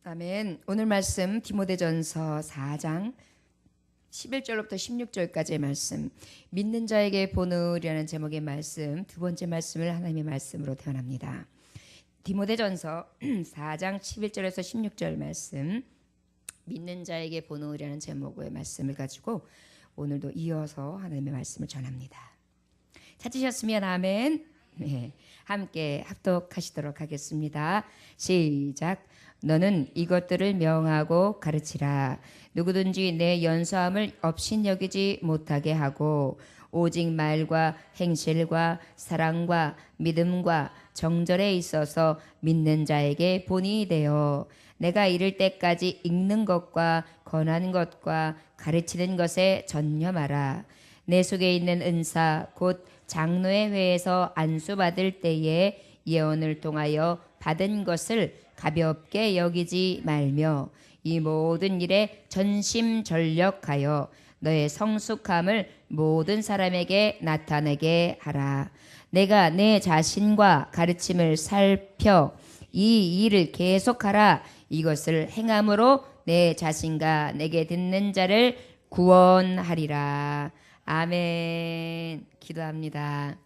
아멘. 오늘 말씀 디모데전서 4장 11절부터 16절까지의 말씀, 믿는 자에게 본을이라는 제목의 말씀, 두 번째 말씀을 하나님의 말씀으로 대언합니다. 디모데전서 4장 11절에서 16절 말씀, 믿는 자에게 본을이라는 제목의 말씀을 가지고 오늘도 이어서 하나님의 말씀을 전합니다. 찾으셨으면 아멘. 네, 함께 합독하시도록 하겠습니다. 시작. 너는 이것들을 명하고 가르치라. 누구든지 내 연소함을 업신여기지 못하게 하고 오직 말과 행실과 사랑과 믿음과 정절에 있어서 믿는 자에게 본이 되어 내가 이를 때까지 읽는 것과 권하는 것과 가르치는 것에 전념하라. 내 속에 있는 은사 곧 장로의 회에서 안수받을 때에 예언을 통하여 받은 것을 가볍게 여기지 말며 이 모든 일에 전심전력하여 너의 성숙함을 모든 사람에게 나타내게 하라. 내가 내 자신과 가르침을 살펴 이 일을 계속하라. 이것을 행함으로 내 자신과 내게 듣는 자를 구원하리라. 아멘. 기도합니다.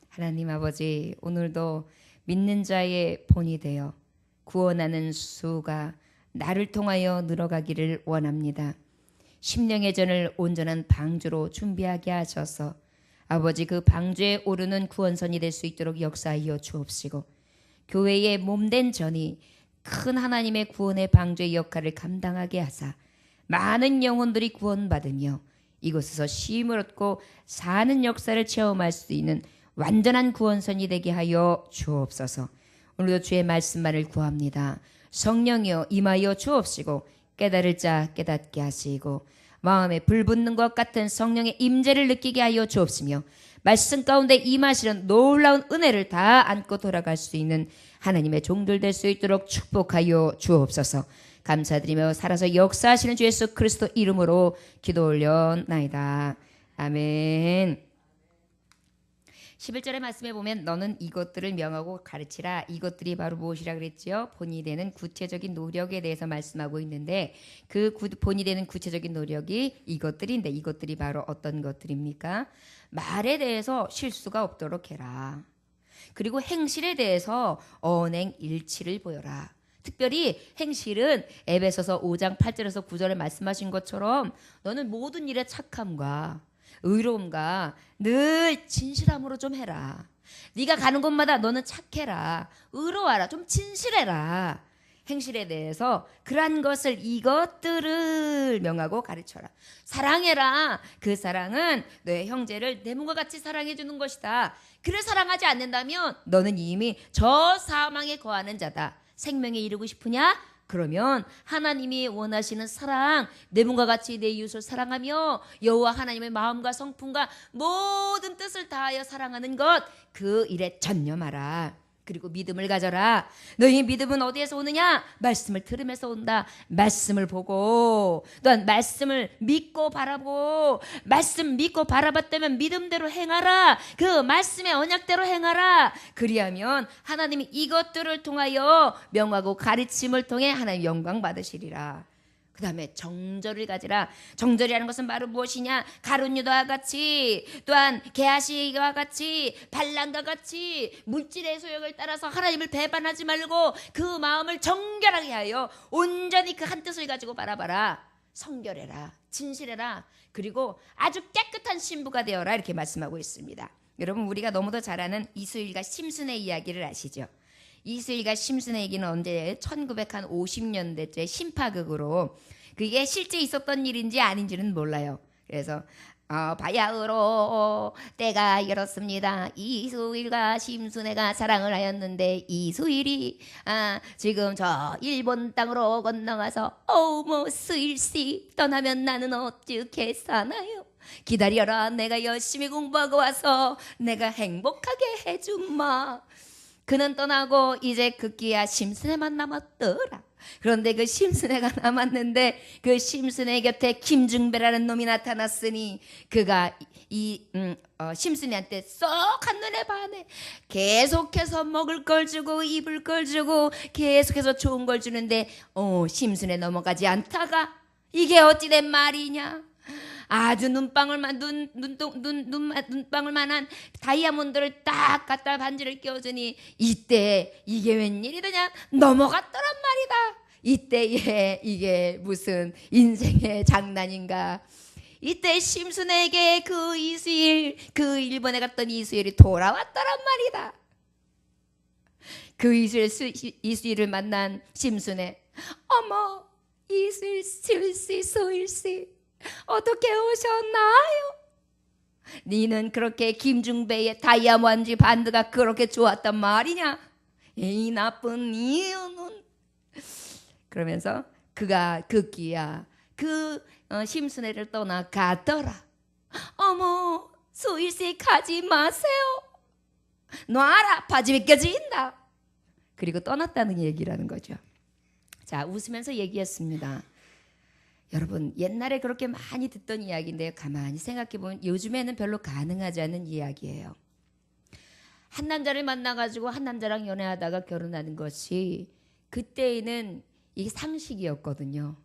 하나님 아버지, 오늘도 믿는 자의 본이 되어 구원하는 수가 나를 통하여 늘어가기를 원합니다. 심령의 전을 온전한 방주로 준비하게 하셔서 아버지 그 방주에 오르는 구원선이 될 수 있도록 역사하여 주옵시고 교회의 몸된 전이 큰 하나님의 구원의 방주의 역할을 감당하게 하사 많은 영혼들이 구원받으며 이곳에서 쉼을 얻고 사는 역사를 체험할 수 있는 완전한 구원선이 되게 하여 주옵소서. 오늘도 주의 말씀만을 구합니다. 성령이여 임하여 주옵시고 깨달을 자 깨닫게 하시고 마음에 불붙는 것 같은 성령의 임재를 느끼게 하여 주옵시며 말씀 가운데 임하시는 놀라운 은혜를 다 안고 돌아갈 수 있는 하나님의 종들 될 수 있도록 축복하여 주옵소서. 감사드리며 살아서 역사하시는 주 예수 그리스도 이름으로 기도 올려나이다. 아멘. 11절의 말씀에 보면 너는 이것들을 명하고 가르치라. 이것들이 바로 무엇이라 그랬지요? 본이 되는 구체적인 노력에 대해서 말씀하고 있는데 그 본이 되는 구체적인 노력이 이것들인데 이것들이 바로 어떤 것들입니까? 말에 대해서 실수가 없도록 해라. 그리고 행실에 대해서 언행일치를 보여라. 특별히 행실은 에베소서 5장 8절에서 9절에 말씀하신 것처럼 너는 모든 일에 착함과 의로움과 늘 진실함으로 좀 해라. 네가 가는 곳마다 너는 착해라. 의로워라. 좀 진실해라. 행실에 대해서 그러한 것을 이것들을 명하고 가르쳐라. 사랑해라. 그 사랑은 너의 형제를 내 몸과 같이 사랑해 주는 것이다. 그를 사랑하지 않는다면 너는 이미 저 사망에 거하는 자다. 생명에 이르고 싶으냐? 그러면 하나님이 원하시는 사랑, 내 몸과 같이 내 이웃을 사랑하며 여호와 하나님의 마음과 성품과 모든 뜻을 다하여 사랑하는 것, 그 일에 전념하라. 그리고 믿음을 가져라. 너희 믿음은 어디에서 오느냐? 말씀을 들으면서 온다. 말씀을 보고 또한 말씀을 믿고 바라보고 말씀 믿고 바라봤다면 믿음대로 행하라. 그 말씀의 언약대로 행하라. 그리하면 하나님이 이것들을 통하여 명하고 가르침을 통해 하나님 영광 받으시리라. 그 다음에 정절을 가지라. 정절이라는 것은 바로 무엇이냐? 가룟 유다와 같이 또한 게하시와 같이 발람과 같이 물질의 소욕을 따라서 하나님을 배반하지 말고 그 마음을 정결하게 하여 온전히 그 한 뜻을 가지고 바라봐라. 성결해라. 진실해라. 그리고 아주 깨끗한 신부가 되어라. 이렇게 말씀하고 있습니다. 여러분, 우리가 너무도 잘 아는 이스라엘과 심슨의 이야기를 아시죠? 이스라엘과 심슨의 얘기는 언제 1950년대째 심파극으로 그게 실제 있었던 일인지 아닌지는 몰라요. 그래서 바야흐로 때가 이렇습니다. 이스라엘과 심슨애가 사랑을 하였는데 이스라엘이 지금 저 일본 땅으로 건너가서 어머 스일씨 떠나면 나는 어떻게 사나요? 기다려라. 내가 열심히 공부하고 와서 내가 행복하게 해줌마. 그는 떠나고 이제 급기야 심슨에만 남았더라. 그런데 그 심순애가 남았는데 그 심순애 곁에 김중배라는 놈이 나타났으니 그가 심순애한테 쏙 한눈에 반해. 계속해서 먹을 걸 주고 입을 걸 주고 계속해서 좋은 걸 주는데 심순애 넘어가지 않다가 이게 어찌된 말이냐. 아주 눈방울만한 다이아몬드를 딱 갖다 반지를 끼워주니 이때 이게 웬일이더냐 넘어갔더란 말이다. 이때에 이게 무슨 인생의 장난인가. 이때 심순에게 그 일본에 갔던 이수일이 돌아왔더란 말이다. 그 이수일을 만난 심순애, 어머 이수일 실씨 소일씨 어떻게 오셨나요? 니는 그렇게 김중배의 다이아몬드 반드가 그렇게 좋았단 말이냐? 이 나쁜 이유는. 그러면서 그가 급기야 심순애를 떠나가더라. 어머 소일씨 가지 마세요. 놔라 바지 벗겨진다. 그리고 떠났다는 얘기라는 거죠. 자, 웃으면서 얘기했습니다. 여러분 옛날에 그렇게 많이 듣던 이야기인데요. 가만히 생각해보면 요즘에는 별로 가능하지 않은 이야기예요. 한 남자를 만나가지고 한 남자랑 연애하다가 결혼하는 것이 그때에는 이게 상식이었거든요.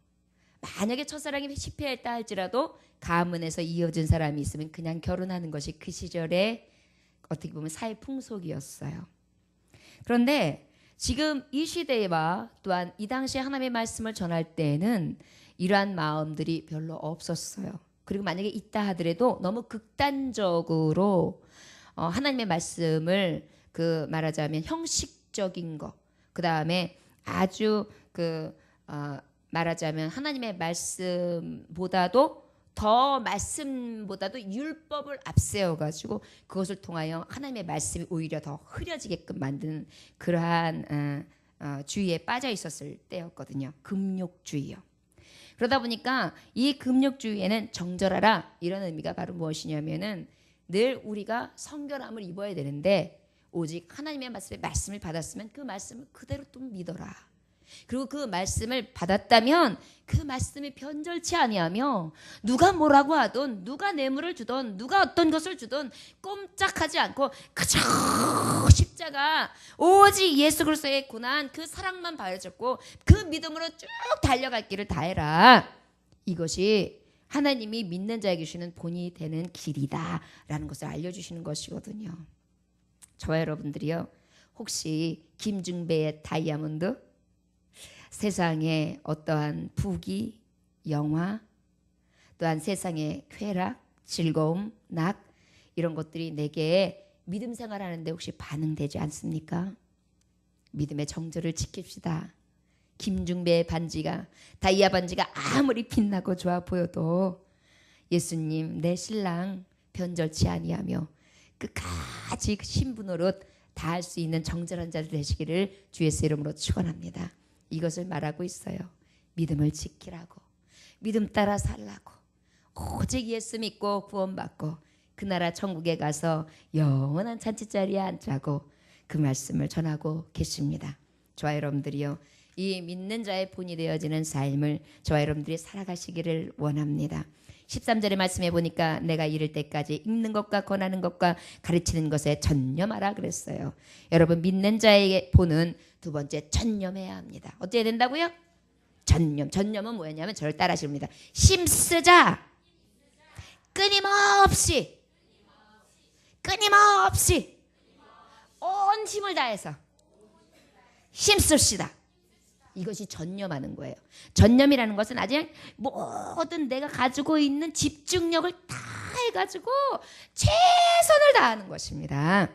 만약에 첫사랑이 실패했다 할지라도 가문에서 이어진 사람이 있으면 그냥 결혼하는 것이 그 시절에 어떻게 보면 사회 풍속이었어요. 그런데 지금 이 시대와 또한 이 당시에 하나님의 말씀을 전할 때에는 이러한 마음들이 별로 없었어요. 그리고 만약에 있다 하더라도 너무 극단적으로 하나님의 말씀을 말하자면 형식적인 거, 그 다음에 아주 말하자면 하나님의 말씀보다도 율법을 앞세워가지고 그것을 통하여 하나님의 말씀이 오히려 더 흐려지게끔 만드는 그러한 주의에 빠져 있었을 때였거든요. 금욕주의요. 그러다 보니까 이 금욕주의에는 정절하라 이런 의미가 바로 무엇이냐면은 늘 우리가 성결함을 입어야 되는데 오직 하나님의 말씀을 받았으면 그 말씀을 그대로 또 믿어라. 그리고 그 말씀을 받았다면 그 말씀이 변절치 아니하며 누가 뭐라고 하든 누가 뇌물을 주든 누가 어떤 것을 주든 꼼짝하지 않고 그저 십자가 오직 예수 그리스도의 고난 그 사랑만 바라잡고 그 믿음으로 쭉 달려갈 길을 다해라. 이것이 하나님이 믿는 자에게 주시는 본이 되는 길이다라는 것을 알려주시는 것이거든요. 저와 여러분들이요, 혹시 김중배의 다이아몬드, 세상의 어떠한 부귀, 영화, 또한 세상의 쾌락, 즐거움, 낙 이런 것들이 내게 믿음 생활하는데 혹시 반응되지 않습니까? 믿음의 정절을 지킵시다. 김중배의 반지가, 다이아 반지가 아무리 빛나고 좋아 보여도 예수님 내 신랑 변절치 아니하며 끝까지 신부 노릇 다 할 수 있는 정절한 자들 되시기를 주 예수 이름으로 축원합니다. 이것을 말하고 있어요. 믿음을 지키라고, 믿음 따라 살라고, 오직 예수 믿고 구원받고 그 나라 천국에 가서 영원한 잔치자리에 앉자고 그 말씀을 전하고 계십니다. 저와 여러분들이요, 이 믿는 자의 본이 되어지는 삶을 저와 여러분들이 살아가시기를 원합니다. 13절의 말씀해 보니까 내가 이를 때까지 읽는 것과 권하는 것과 가르치는 것에 전념하라 그랬어요. 여러분 믿는 자에게 본은 두 번째 전념해야 합니다. 어떻게 된다고요? 전념. 전념은 뭐였냐면 저를 따라하십니다. 힘쓰자. 끊임없이 온 힘을 다해서 힘씁시다. 이것이 전념하는 거예요. 전념이라는 것은 아주 모든 내가 가지고 있는 집중력을 다 해가지고 최선을 다하는 것입니다.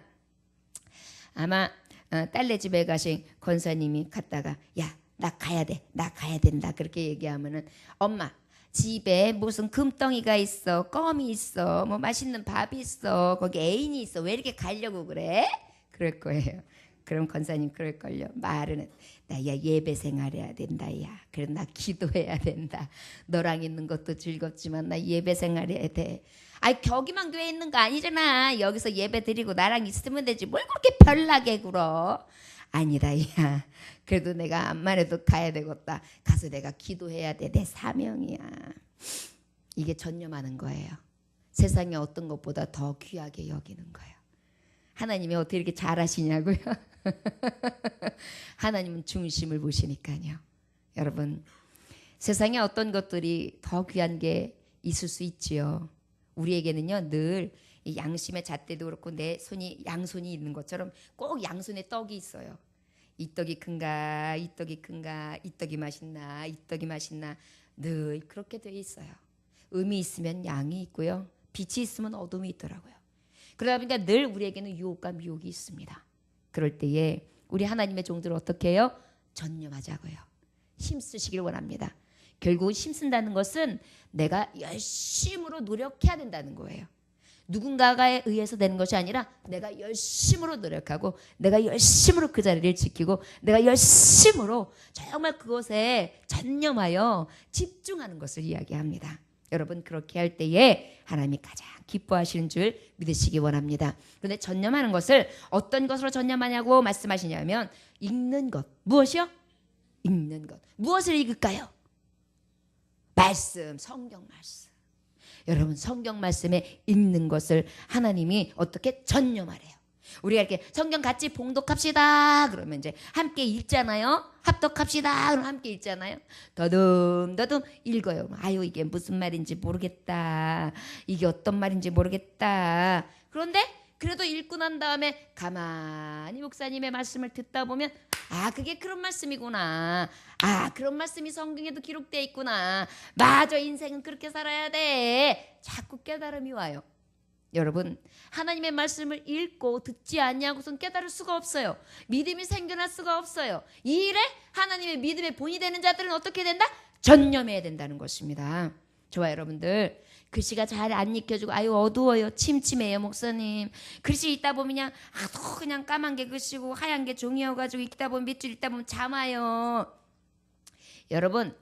아마 딸네 집에 가신 권사님이 갔다가 야, 나 가야 된다 그렇게 얘기하면은 엄마 집에 무슨 금덩이가 있어, 껌이 있어, 뭐 맛있는 밥이 있어, 거기 애인이 있어, 왜 이렇게 가려고 그래? 그럴 거예요. 그럼 권사님 그럴걸요. 말은 나야 예배 생활해야 된다. 야, 그래 나 기도해야 된다. 너랑 있는 것도 즐겁지만 나 예배 생활해야 돼. 아이 거기만 교회 있는 거 아니잖아. 여기서 예배 드리고 나랑 있으면 되지. 뭘 그렇게 별나게 굴어. 아니다 야. 그래도 내가 암만 해도 가야 되겠다. 가서 내가 기도해야 돼. 내 사명이야. 이게 전념하는 거예요. 세상에 어떤 것보다 더 귀하게 여기는 거예요. 하나님이 어떻게 이렇게 잘하시냐고요. 하나님은 중심을 보시니까요. 여러분, 세상에 어떤 것들이 더 귀한 게 있을 수 있지요. 우리에게는요 늘 이 양심의 잣대도 그렇고 내 손이 양손이 있는 것처럼 꼭 양손에 떡이 있어요. 이 떡이 큰가, 이 떡이 큰가, 이 떡이 맛있나, 이 떡이 맛있나, 늘 그렇게 돼 있어요. 음이 있으면 양이 있고요, 빛이 있으면 어둠이 있더라고요. 그러다 보니까 늘 우리에게는 유혹과 미혹이 있습니다. 그럴 때에 우리 하나님의 종들을 어떻게 해요? 전념하자고요. 힘쓰시길 원합니다. 결국은 힘쓴다는 것은 내가 열심으로 노력해야 된다는 거예요. 누군가에 의해서 되는 것이 아니라 내가 열심으로 노력하고 내가 열심으로 그 자리를 지키고 내가 열심으로 정말 그것에 전념하여 집중하는 것을 이야기합니다. 여러분, 그렇게 할 때에 하나님이 가장 기뻐하시는 줄 믿으시기 원합니다. 그런데 전념하는 것을 어떤 것으로 전념하냐고 말씀하시냐면 읽는 것. 무엇이요? 읽는 것. 무엇을 읽을까요? 말씀, 성경 말씀. 여러분, 성경 말씀에 읽는 것을 하나님이 어떻게 전념하래요. 우리가 이렇게 성경 같이 봉독합시다 그러면 이제 함께 읽잖아요. 합독합시다 그러면 함께 읽잖아요. 더듬더듬 읽어요. 아유, 이게 무슨 말인지 모르겠다. 이게 어떤 말인지 모르겠다. 그런데 그래도 읽고 난 다음에 가만히 목사님의 말씀을 듣다 보면 아, 그게 그런 말씀이구나. 아, 그런 말씀이 성경에도 기록되어 있구나. 맞아, 인생은 그렇게 살아야 돼. 자꾸 깨달음이 와요. 여러분, 하나님의 말씀을 읽고 듣지 않냐고선 깨달을 수가 없어요. 믿음이 생겨날 수가 없어요. 이 일에 하나님의 믿음의 본이 되는 자들은 어떻게 된다? 전념해야 된다는 것입니다. 저와 여러분들, 글씨가 잘 안 익혀지고 아유 어두워요, 침침해요 목사님. 글씨 읽다 보면 그냥 까만 게 글씨고 하얀 게 종이여가지고 읽다 보면 밑줄 읽다 보면 잠 와요. 여러분,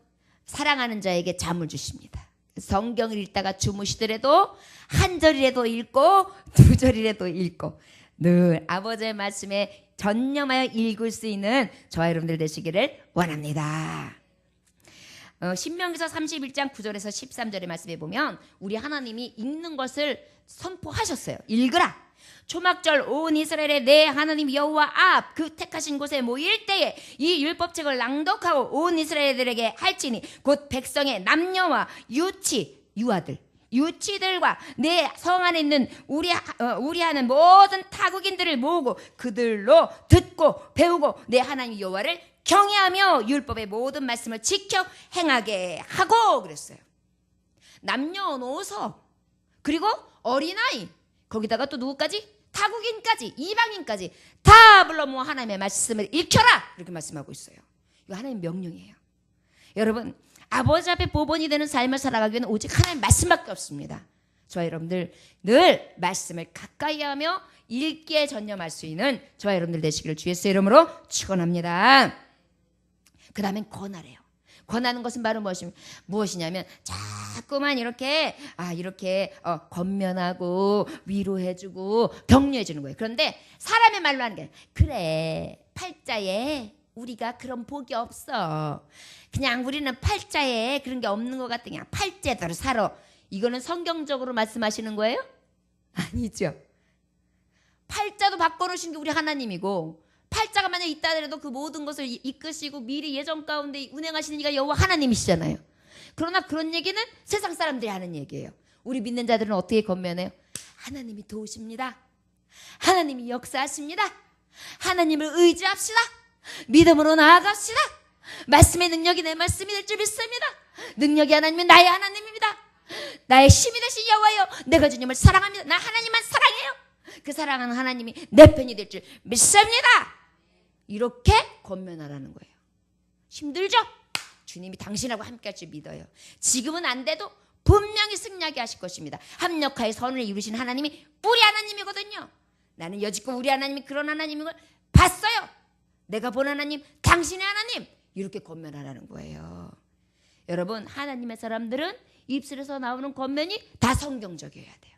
사랑하는 자에게 잠을 주십니다. 성경을 읽다가 주무시더라도 한 절이라도 읽고 두 절이라도 읽고 늘 아버지의 말씀에 전념하여 읽을 수 있는 저와 여러분들 되시기를 원합니다. 신명기서 31장 9절에서 13절의 말씀에 보면 우리 하나님이 읽는 것을 선포하셨어요. 읽으라. 초막절 온 이스라엘의 내 하나님 여호와 앞 그 택하신 곳에 모일 때에 이 율법책을 낭독하고 온 이스라엘들에게 할지니 곧 백성의 남녀와 유아들 유치들과 내 성 안에 있는 우리하는 모든 타국인들을 모으고 그들로 듣고 배우고 내 하나님 여호와를 경외하며 율법의 모든 말씀을 지켜 행하게 하고 그랬어요. 남녀노소 그리고 어린아이 거기다가 또 누구까지? 타국인까지 이방인까지 다 불러 모아 하나님의 말씀을 읽혀라 이렇게 말씀하고 있어요. 이거 하나님의 명령이에요. 여러분, 아버지 앞에 보본이 되는 삶을 살아가기 위해는 오직 하나님의 말씀밖에 없습니다. 저와 여러분들 늘 말씀을 가까이 하며 읽기에 전념할 수 있는 저와 여러분들 되시기를 주 예수의 이름으로 축원합니다. 그 다음엔 권하래요. 권하는 것은 바로 무엇이냐면 자꾸만 이렇게 권면하고 위로해주고 격려해주는 거예요. 그런데 사람의 말로 하는 게 그래 팔자에 우리가 그런 복이 없어. 그냥 우리는 팔자에 그런 게 없는 것 같아. 그냥 팔자대로 살아. 이거는 성경적으로 말씀하시는 거예요? 아니죠. 팔자도 바꿔놓으신 게 우리 하나님이고 팔자가 만약 있다 하더라도 그 모든 것을 이끄시고 미리 예정 가운데 운행하시는 이가 여호와 하나님이시잖아요. 그러나 그런 얘기는 세상 사람들이 하는 얘기예요. 우리 믿는 자들은 어떻게 권면해요? 하나님이 도우십니다. 하나님이 역사하십니다. 하나님을 의지합시다. 믿음으로 나아갑시다. 말씀의 능력이 내 말씀이 될 줄 믿습니다. 능력이 하나님은 나의 하나님입니다. 나의 힘이 되신 여호와여, 내가 주님을 사랑합니다. 나 하나님만 사랑해요. 그 사랑하는 하나님이 내 편이 될 줄 믿습니다. 이렇게 권면하라는 거예요. 힘들죠? 주님이 당신하고 함께 할 줄 믿어요. 지금은 안 돼도 분명히 승리하게 하실 것입니다. 합력하여 선을 이루신 하나님이 우리 하나님이거든요. 나는 여지껏 우리 하나님이 그런 하나님인 걸 봤어요. 내가 본 하나님, 당신의 하나님, 이렇게 권면하라는 거예요. 여러분, 하나님의 사람들은 입술에서 나오는 권면이 다 성경적이어야 돼요.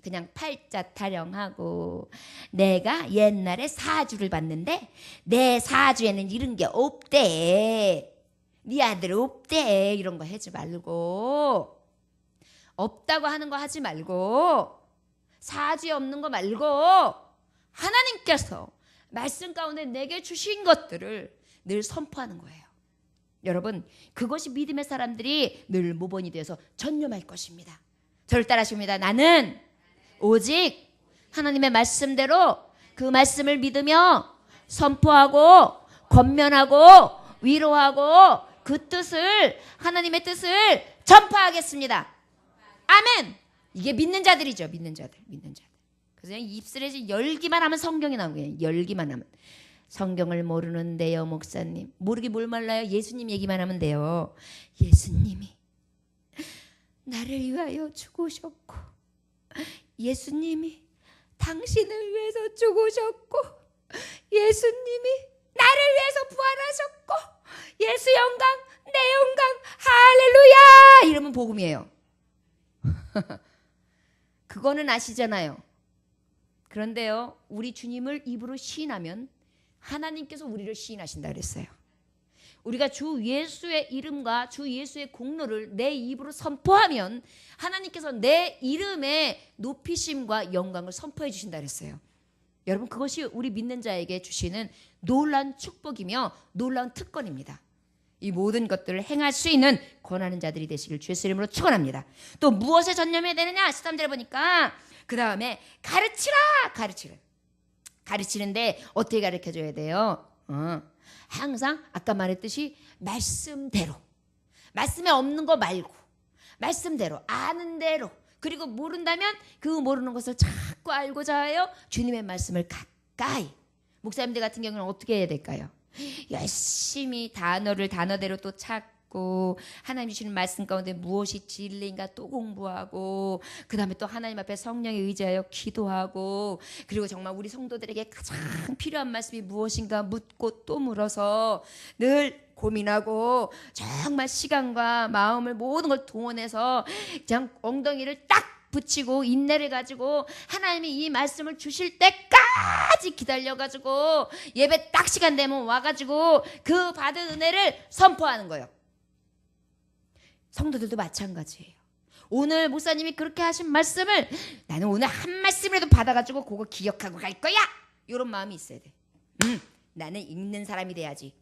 그냥 팔자 타령하고 내가 옛날에 사주를 봤는데 내 사주에는 이런 게 없대. 네 아들 없대. 이런 거 하지 말고, 없다고 하는 거 하지 말고, 사주에 없는 거 말고 하나님께서 말씀 가운데 내게 주신 것들을 늘 선포하는 거예요. 여러분, 그것이 믿음의 사람들이 늘 모범이 되어서 전념할 것입니다. 저를 따라하십니다. 나는 오직 하나님의 말씀대로 그 말씀을 믿으며 선포하고 권면하고 위로하고 그 뜻을, 하나님의 뜻을 전파하겠습니다. 아멘. 이게 믿는 자들이죠. 믿는 자들. 그래서 그냥 입술에 열기만 하면 성경이 나오고요. 열기만 하면. 성경을 모르는데요, 목사님. 모르기 뭘 몰라요? 예수님 얘기만 하면 돼요. 예수님이 나를 위하여 죽으셨고, 예수님이 당신을 위해서 죽으셨고, 예수님이 나를 위해서 부활하셨고, 예수 영광, 내 영광, 할렐루야! 이러면 복음이에요. 그거는 아시잖아요. 그런데요, 우리 주님을 입으로 시인하면 하나님께서 우리를 시인하신다 그랬어요. 우리가 주 예수의 이름과 주 예수의 공로를 내 입으로 선포하면 하나님께서 내 이름의 높이심과 영광을 선포해 주신다 그랬어요. 여러분, 그것이 우리 믿는 자에게 주시는 놀라운 축복이며 놀라운 특권입니다. 이 모든 것들을 행할 수 있는 권하는 자들이 되시길 주의 이름으로 축원합니다. 또 무엇에 전념해야 되느냐? 13절에 보니까 그 다음에 가르치는데 어떻게 가르쳐줘야 돼요? 항상 아까 말했듯이 말씀대로, 말씀에 없는 거 말고 말씀대로, 아는 대로, 그리고 모른다면 그 모르는 것을 자꾸 알고자 하여 주님의 말씀을 가까이. 목사님들 같은 경우는 어떻게 해야 될까요? 열심히 단어를 단어대로 또 찾고, 하나님 주시는 말씀 가운데 무엇이 진리인가 또 공부하고, 그 다음에 또 하나님 앞에 성령에 의지하여 기도하고, 그리고 정말 우리 성도들에게 가장 필요한 말씀이 무엇인가 묻고 또 물어서 늘 고민하고, 정말 시간과 마음을 모든 걸 동원해서 그냥 엉덩이를 딱 붙이고 인내를 가지고 하나님이 이 말씀을 주실 때까지 기다려가지고 예배 딱 시간 되면 와가지고 그 받은 은혜를 선포하는 거예요. 성도들도 마찬가지예요. 오늘 목사님이 그렇게 하신 말씀을 나는 오늘 한 말씀이라도 받아가지고 그거 기억하고 갈 거야, 이런 마음이 있어야 돼. 나는 읽는 사람이 돼야지.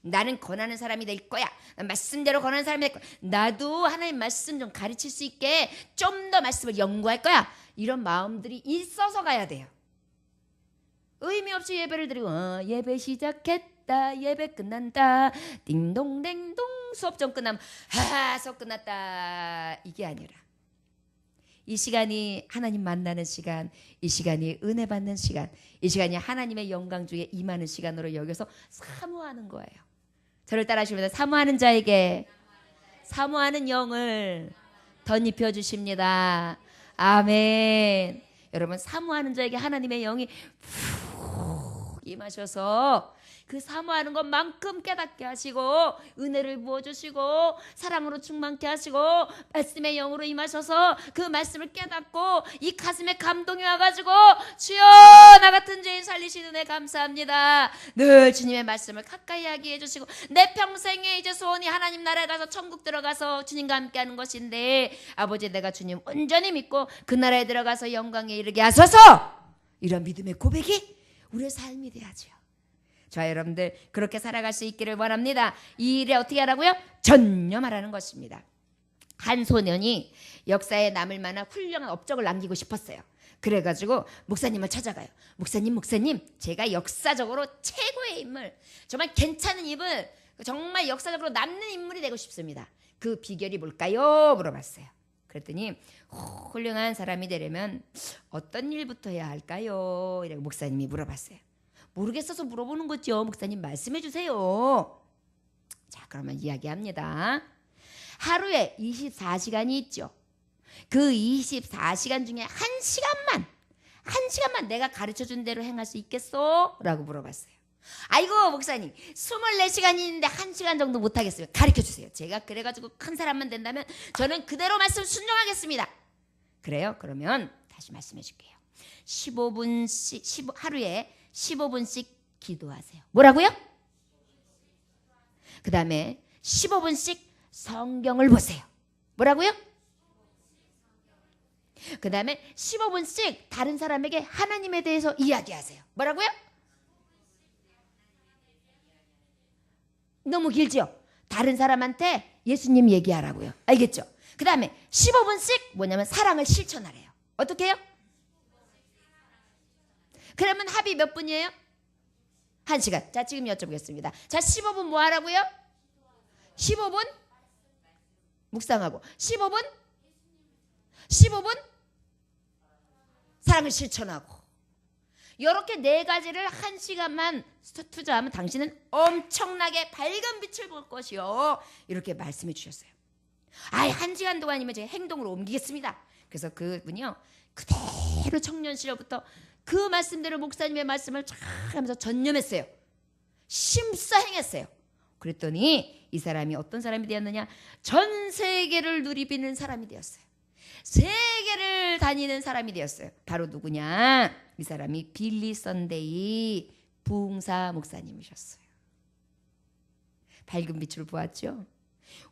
나는 권하는 사람이 될 거야. 말씀대로 권하는 사람이 될 거야. 나도 하나님 말씀 좀 가르칠 수 있게 좀 더 말씀을 연구할 거야. 이런 마음들이 있어서 가야 돼요. 의미 없이 예배를 드리고 예배 시작했다, 예배 끝난다, 띵동댕동, 수업 좀 끝나면 수업 끝났다, 이게 아니라 이 시간이 하나님 만나는 시간, 이 시간이 은혜 받는 시간, 이 시간이 하나님의 영광 중에 임하는 시간으로 여겨서 사모하는 거예요. 저를 따라하시면서 사모하는 자에게 사모하는 영을 덧입혀 주십니다. 아멘. 여러분, 사모하는 자에게 하나님의 영이 푹 임하셔서 그 사모하는 것만큼 깨닫게 하시고 은혜를 부어주시고 사랑으로 충만케 하시고 말씀의 영으로 임하셔서 그 말씀을 깨닫고 이 가슴에 감동이 와가지고 주여 나 같은 죄인 살리신 은혜 감사합니다. 늘 주님의 말씀을 가까이 하게 해주시고 내 평생에 이제 소원이 하나님 나라에 가서 천국 들어가서 주님과 함께하는 것인데 아버지, 내가 주님 온전히 믿고 그 나라에 들어가서 영광에 이르게 하소서. 이런 믿음의 고백이 우리의 삶이 되야죠. 자, 여러분들 그렇게 살아갈 수 있기를 원합니다. 이 일에 어떻게 하라고요? 전념하라는 것입니다. 한 소년이 역사에 남을 만한 훌륭한 업적을 남기고 싶었어요. 그래가지고 목사님을 찾아가요. 목사님, 제가 역사적으로 최고의 인물, 정말 괜찮은 인물, 정말 역사적으로 남는 인물이 되고 싶습니다. 그 비결이 뭘까요? 물어봤어요. 그랬더니 훌륭한 사람이 되려면 어떤 일부터 해야 할까요? 이라고 목사님이 물어봤어요. 모르겠어서 물어보는 거죠. 목사님 말씀해 주세요. 자, 그러면 이야기합니다. 하루에 24시간이 있죠. 그 24시간 중에 한 시간만 내가 가르쳐준 대로 행할 수 있겠어? 라고 물어봤어요. 아이고 목사님, 24시간이 있는데 1시간 정도 못하겠어요. 가르쳐주세요. 제가 그래가지고 큰 사람만 된다면 저는 그대로 말씀 순종하겠습니다. 그래요? 그러면 다시 말씀해 줄게요. 15분씩 하루에 15분씩 기도하세요. 뭐라고요? 그 다음에 15분씩 성경을 보세요. 뭐라고요? 그 다음에 15분씩 다른 사람에게 하나님에 대해서 이야기하세요. 뭐라고요? 너무 길죠? 다른 사람한테 예수님 얘기하라고요. 알겠죠? 그 다음에 15분씩 뭐냐면 사랑을 실천하래요. 어떻게 해요? 그러면 합이 몇 분이에요? 1시간. 자, 지금 여쭤보겠습니다. 자, 15분 뭐 하라고요? 15분 묵상하고 15분 사랑을 실천하고 이렇게 4가지를 1시간만 투자하면 당신은 엄청나게 밝은 빛을 볼 것이요. 이렇게 말씀해 주셨어요. 1시간 동안이면 제가 행동으로 옮기겠습니다. 그래서 그분이요. 그대로 청년 시절부터 그 말씀대로 목사님의 말씀을 잘 하면서 전념했어요. 심사행했어요. 그랬더니 이 사람이 어떤 사람이 되었느냐? 전 세계를 누리비는 사람이 되었어요. 세계를 다니는 사람이 되었어요. 바로 누구냐? 이 사람이 빌리 선데이 부흥사 목사님이셨어요. 밝은 빛을 보았죠.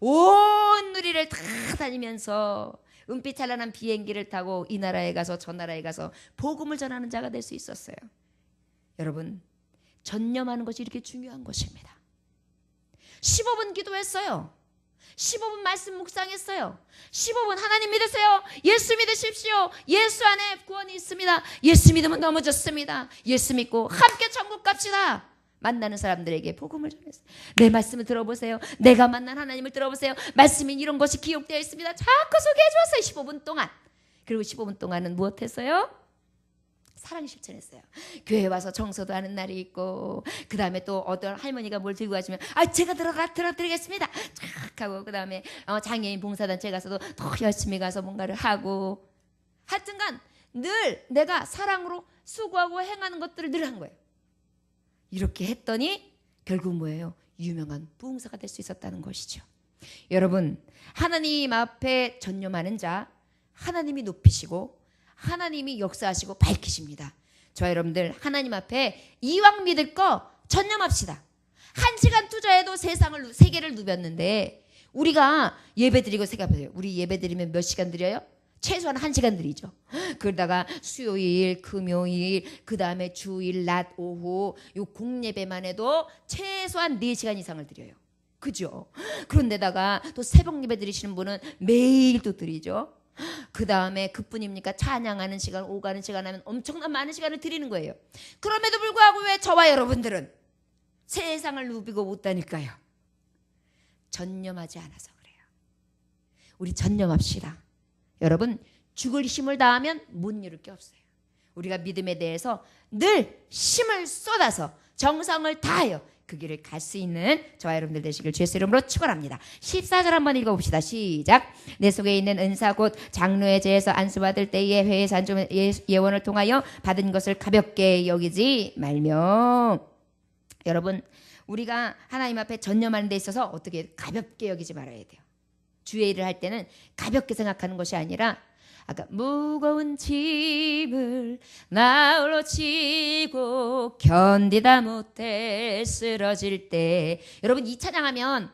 온 누리를 다 다니면서 은빛 찬란한 비행기를 타고 이 나라에 가서 저 나라에 가서 복음을 전하는 자가 될 수 있었어요. 여러분, 전념하는 것이 이렇게 중요한 것입니다. 15분 기도했어요. 15분 말씀 묵상했어요. 15분 하나님 믿으세요. 예수 믿으십시오. 예수 안에 구원이 있습니다. 예수 믿으면 너무 좋습니다. 예수 믿고 함께 천국 갑시다. 만나는 사람들에게 복음을 전했어요. 내 말씀을 들어보세요. 내가 만난 하나님을 들어보세요. 말씀인 이런 것이 기록되어 있습니다. 자꾸 소개해 주었어요. 15분 동안. 그리고 15분 동안은 무엇했어요? 사랑 실천했어요. 교회 와서 청소도 하는 날이 있고 그 다음에 또 어떤 할머니가 뭘 들고 가시면 제가 들어드리겠습니다. 쫙 하고 그 다음에 장애인 봉사단체 가서도 더 열심히 가서 뭔가를 하고 하여튼간 늘 내가 사랑으로 수고하고 행하는 것들을 늘 한 거예요. 이렇게 했더니 결국 뭐예요? 유명한 부흥사가 될 수 있었다는 것이죠. 여러분, 하나님 앞에 전념하는 자 하나님이 높이시고 하나님이 역사하시고 밝히십니다. 저와 여러분들 하나님 앞에 이왕 믿을 거 전념합시다. 1시간 투자해도 세계를 누볐는데 우리가 예배드리고 생각해보세요. 우리 예배드리면 몇 시간 드려요? 최소한 1시간 드리죠. 그러다가 수요일, 금요일, 그 다음에 주일, 낮, 오후 요 공예배만 해도 최소한 4시간 이상을 드려요. 그죠? 그런데다가 또 새벽 예배 드리시는 분은 매일 또 드리죠. 그 다음에 그뿐입니까? 찬양하는 시간, 오가는 시간 하면 엄청난 많은 시간을 드리는 거예요. 그럼에도 불구하고 왜 저와 여러분들은 세상을 누비고 못 다닐까요? 전념하지 않아서 그래요. 우리 전념합시다. 여러분, 죽을 힘을 다하면 못 이룰 게 없어요. 우리가 믿음에 대해서 늘 힘을 쏟아서 정성을 다하여 그 길을 갈 수 있는 저와 여러분들 되시길 주의 이름으로 축원합니다. 14절 한번 읽어봅시다. 시작. 내 속에 있는 은사 곧 장로의 제에서 안수받을 때에 회의 산좀 예원을 통하여 받은 것을 가볍게 여기지 말며. 여러분, 우리가 하나님 앞에 전념하는 데 있어서 어떻게 가볍게 여기지 말아야 돼요. 주의 일을 할 때는 가볍게 생각하는 것이 아니라 아까 무거운 짐을 나홀로 지고 견디다 못해 쓰러질 때, 여러분 이 찬양하면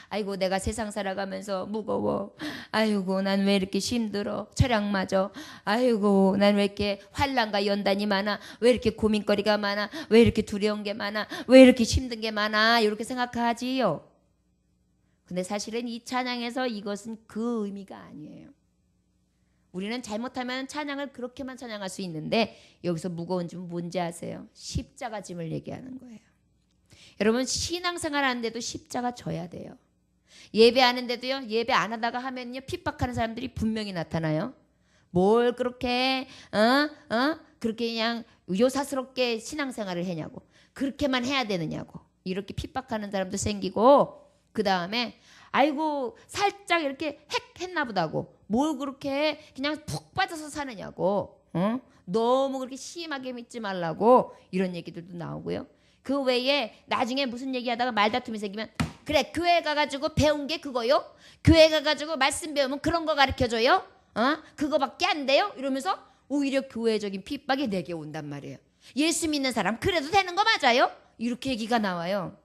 아이고 내가 세상 살아가면서 무거워, 아이고 난 왜 이렇게 힘들어, 차량마저, 아이고 난 왜 이렇게 환난과 연단이 많아, 왜 이렇게 고민거리가 많아, 왜 이렇게 두려운 게 많아, 왜 이렇게 힘든 게 많아, 이렇게 생각하지요. 근데 사실은 이 찬양에서 이것은 그 의미가 아니에요. 우리는 잘못하면 찬양을 그렇게만 찬양할 수 있는데 여기서 무거운 짐은 뭔지 아세요? 십자가 짐을 얘기하는 거예요. 여러분, 신앙생활 하는데도 십자가 져야 돼요. 예배하는데도요, 예배 안 하다가 하면요 핍박하는 사람들이 분명히 나타나요. 뭘 그렇게 그렇게 그냥 요사스럽게 신앙생활을 하냐고, 그렇게만 해야 되느냐고 이렇게 핍박하는 사람도 생기고, 그 다음에 아이고 살짝 이렇게 핵 했나 보다고, 뭘 그렇게 그냥 푹 빠져서 사느냐고, 너무 그렇게 심하게 믿지 말라고, 이런 얘기들도 나오고요. 그 외에 나중에 무슨 얘기하다가 말다툼이 생기면, 그래 교회 가가지고 배운 게 그거요? 교회 가가지고 말씀 배우면 그런 거 가르쳐줘요? 그거밖에 안 돼요? 이러면서 오히려 교회적인 핍박이 내게 온단 말이에요. 예수 믿는 사람 그래도 되는 거 맞아요? 이렇게 얘기가 나와요.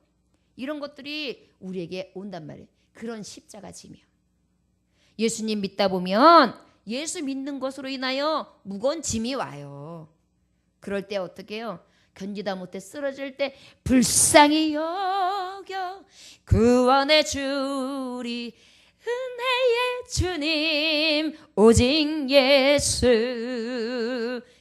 이런 것들이 우리에게 온단 말이에요. 그런 십자가 짐이요. 예수님 믿다 보면 예수 믿는 것으로 인하여 무거운 짐이 와요. 그럴 때 어떻게 해요? 견디다 못해 쓰러질 때 불쌍히 여겨 구원해 주리 은혜의 주님 오직 예수.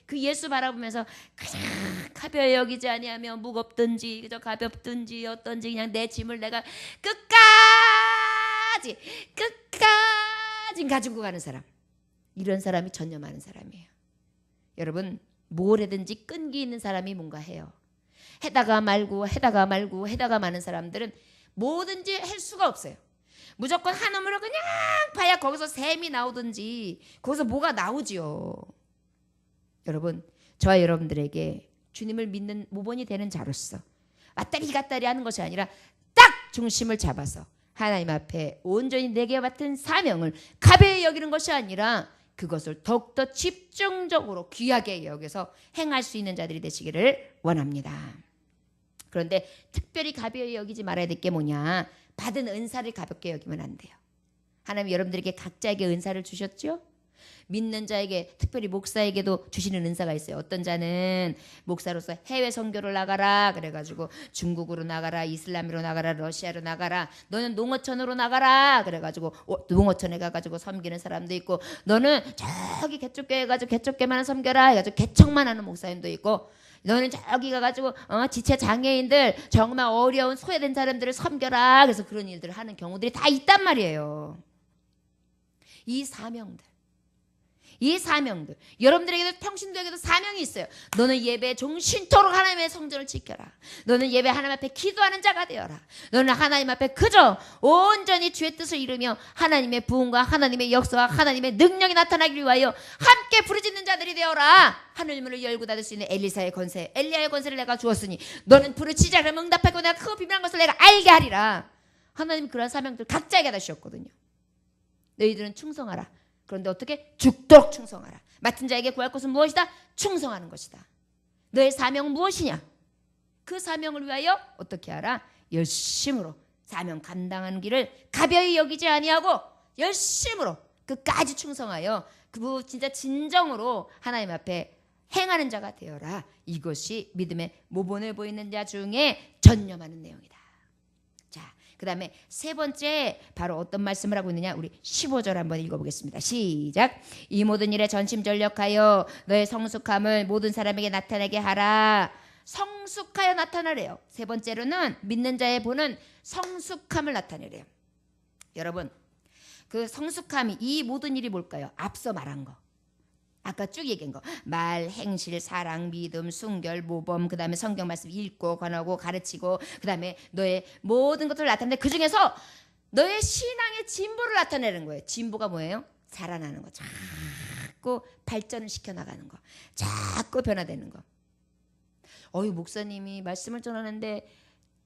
그 예수 바라보면서 그냥 가벼이 여기지 아니하며 무겁든지 그저 가볍든지 어떤지 그냥 내 짐을 내가 끝까지 가지고 가는 사람, 이런 사람이 전념하는 사람이에요. 여러분, 뭘 해든지 끈기 있는 사람이 뭔가 해요. 해다가 말고 마는 사람들은 뭐든지 할 수가 없어요. 무조건 한 우물을 그냥 파야 거기서 샘이 나오든지 거기서 뭐가 나오지요. 여러분, 저와 여러분들에게 주님을 믿는 모본이 되는 자로서 왔다리 갔다리 하는 것이 아니라 딱 중심을 잡아서 하나님 앞에 온전히 내게 맡은 사명을 가벼이 여기는 것이 아니라 그것을 더욱더 집중적으로 귀하게 여겨서 행할 수 있는 자들이 되시기를 원합니다. 그런데 특별히 가벼이 여기지 말아야 될 게 뭐냐? 받은 은사를 가볍게 여기면 안 돼요. 하나님 여러분들에게 각자에게 은사를 주셨죠? 믿는 자에게, 특별히 목사에게도 주시는 은사가 있어요. 어떤 자는 목사로서 해외 선교를 나가라 그래가지고 중국으로 나가라, 이슬람으로 나가라, 러시아로 나가라, 너는 농어촌으로 나가라 그래가지고 농어촌에 가가지고 섬기는 사람도 있고, 너는 저기 개척교회 가지고 개척교회만 섬겨라 해가지고 개척만 하는 목사님도 있고, 너는 저기 가가지고 지체 장애인들 정말 어려운 소외된 사람들을 섬겨라, 그래서 그런 일들을 하는 경우들이 다 있단 말이에요. 이 사명들 여러분들에게도 평신도에게도 사명이 있어요. 너는 예배 종신토록 하나님의 성전을 지켜라. 너는 예배 하나님 앞에 기도하는 자가 되어라. 너는 하나님 앞에 그저 온전히 주의 뜻을 이루며 하나님의 부흥과 하나님의 역사와 하나님의 능력이 나타나기 위하여 함께 부르짖는 자들이 되어라. 하늘문을 열고 닫을 수 있는 엘리사의 권세, 엘리야의 권세를 내가 주었으니 너는 부르짖으라 그러면 응답하고 내가 크고 비밀한 것을 내가 알게 하리라. 하나님 그런 사명들 각자에게 다 주셨거든요. 너희들은 충성하라. 그런데 어떻게? 죽도록 충성하라. 맡은 자에게 구할 것은 무엇이다? 충성하는 것이다. 너의 사명은 무엇이냐? 그 사명을 위하여 어떻게 하라? 열심으로 사명 감당하는 길을 가벼이 여기지 아니하고 열심으로 끝까지 충성하여 그 진짜 진정으로 하나님 앞에 행하는 자가 되어라. 이것이 믿음의 모본을 보이는 자 중에 전념하는 내용이다. 자, 그 다음에 세 번째 바로 어떤 말씀을 하고 있느냐? 우리 15절 한번 읽어보겠습니다. 시작. 이 모든 일에 전심전력하여 너의 성숙함을 모든 사람에게 나타내게 하라. 성숙하여 나타나래요. 세 번째로는 믿는 자의 보는 성숙함을 나타내래요. 여러분, 그 성숙함이, 이 모든 일이 뭘까요? 앞서 말한 거, 아까 쭉 얘기한 거, 말, 행실, 사랑, 믿음, 순결, 모범, 그 다음에 성경 말씀 읽고 권하고 가르치고, 그 다음에 너의 모든 것들을 나타내는데 그 중에서 너의 신앙의 진보를 나타내는 거예요. 진보가 뭐예요? 자라나는 거, 자꾸 발전을 시켜나가는 거, 자꾸 변화되는 거. 목사님이 말씀을 전하는데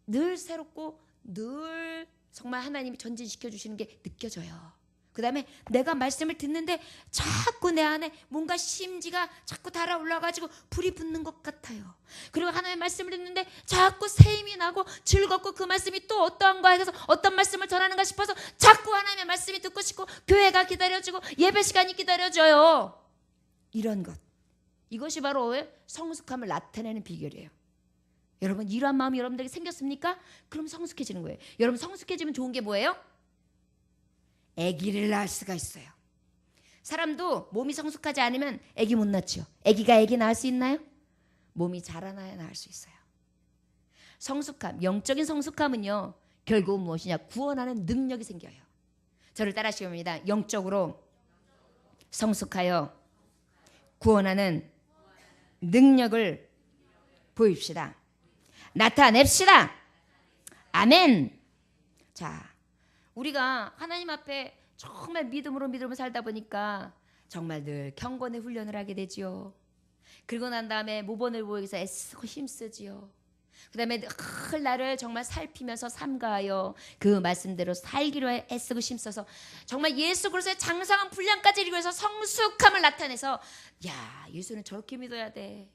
늘 새롭고 늘 정말 하나님이 전진시켜 주시는 게 느껴져요. 그 다음에 내가 말씀을 듣는데 자꾸 내 안에 뭔가 심지가 자꾸 달아올라가지고 불이 붙는 것 같아요. 그리고 하나님의 말씀을 듣는데 자꾸 새 힘이 나고 즐겁고, 그 말씀이 또 어떠한가 해서 어떤 말씀을 전하는가 싶어서 자꾸 하나님의 말씀이 듣고 싶고, 교회가 기다려지고 예배 시간이 기다려져요. 이런 것, 이것이 바로 성숙함을 나타내는 비결이에요. 여러분, 이러한 마음이 여러분들에게 생겼습니까? 그럼 성숙해지는 거예요. 여러분, 성숙해지면 좋은 게 뭐예요? 아기를 낳을 수가 있어요. 사람도 몸이 성숙하지 않으면 아기 못 낳죠. 아기가 아기 낳을 수 있나요? 몸이 자라나야 낳을 수 있어요. 성숙함, 영적인 성숙함은요, 결국은 무엇이냐? 구원하는 능력이 생겨요. 저를 따라하시면 됩니다. 영적으로 성숙하여 구원하는 능력을 보입시다. 나타냅시다. 아멘. 자, 우리가 하나님 앞에 정말 믿음으로 살다 보니까 정말 늘 경건의 훈련을 하게 되지요. 그리고 난 다음에 모본을 보이기 위해서 애쓰고 힘쓰지요. 그다음에 늘 나를 정말 살피면서 삼가하여 그 말씀대로 살기로 애쓰고 힘써서 정말 예수 그리스도의 장성한 분량까지 이루어서 성숙함을 나타내서 야, 예수는 저렇게 믿어야 돼.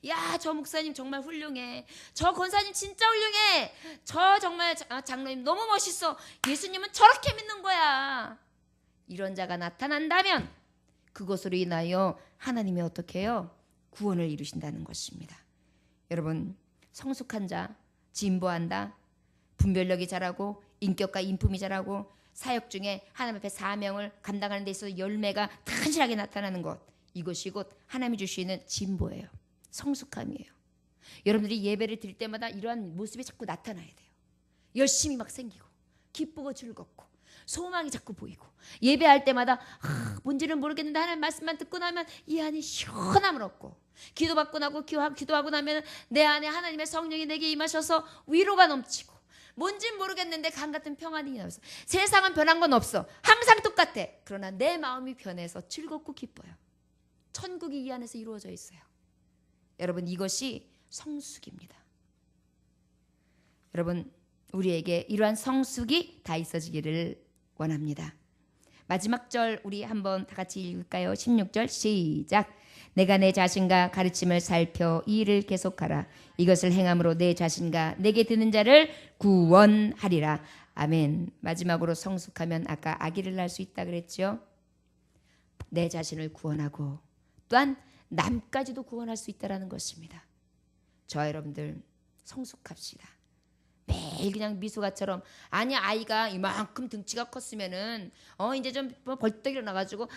야, 저 목사님 정말 훌륭해. 저 권사님 진짜 훌륭해. 저 정말 장로님 너무 멋있어. 예수님은 저렇게 믿는 거야. 이런 자가 나타난다면 그것으로 인하여 하나님이 어떻게 해요? 구원을 이루신다는 것입니다. 여러분, 성숙한 자, 진보한다, 분별력이 자라고 인격과 인품이 자라고 사역 중에 하나님 앞에 사명을 감당하는 데 있어서 열매가 튼실하게 나타나는 것, 이것이 곧 하나님이 주시는 진보예요. 성숙함이에요. 여러분들이 예배를 드릴 때마다 이러한 모습이 자꾸 나타나야 돼요. 열심히 막 생기고 기쁘고 즐겁고 소망이 자꾸 보이고 예배할 때마다 뭔지는 모르겠는데 하나님 말씀만 듣고 나면 이 안이 시원함을 얻고 기도받고 나고 기도하고 나면 내 안에 하나님의 성령이 내게 임하셔서 위로가 넘치고 뭔진 모르겠는데 강같은 평안이 나와서 세상은 변한 건 없어. 항상 똑같아. 그러나 내 마음이 변해서 즐겁고 기뻐요. 천국이 이 안에서 이루어져 있어요. 여러분, 이것이 성숙입니다. 여러분, 우리에게 이러한 성숙이 다 있어지기를 원합니다. 마지막 절 우리 한번 다 같이 읽을까요? 16절 시작. 내가 내 자신과 가르침을 살펴 이 일을 계속하라. 이것을 행함으로 내 자신과 내게 드는 자를 구원하리라. 아멘. 마지막으로 성숙하면 아까 아기를 낳을 수 있다 그랬죠. 내 자신을 구원하고 또한 남까지도 구원할 수 있다는 것입니다. 저와 여러분들 성숙합시다. 매일 그냥 미숙아처럼 아니 아이가 이만큼 등치가 컸으면은 이제 좀 벌떡 일어나가지고